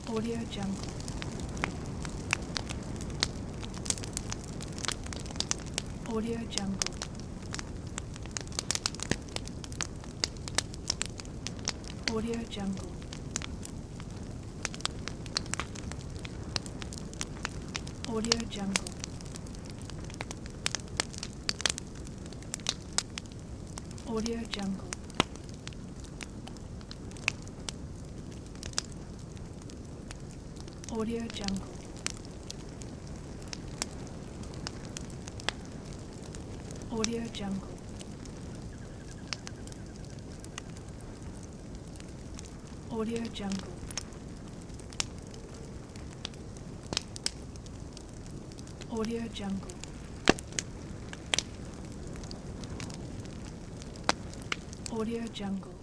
Audio Jungle. Audio Jungle. Audio Jungle. Audio Jungle. Audio Jungle. Audio Jungle. Audio Jungle. Audio Jungle. Audio Jungle. Audio Jungle.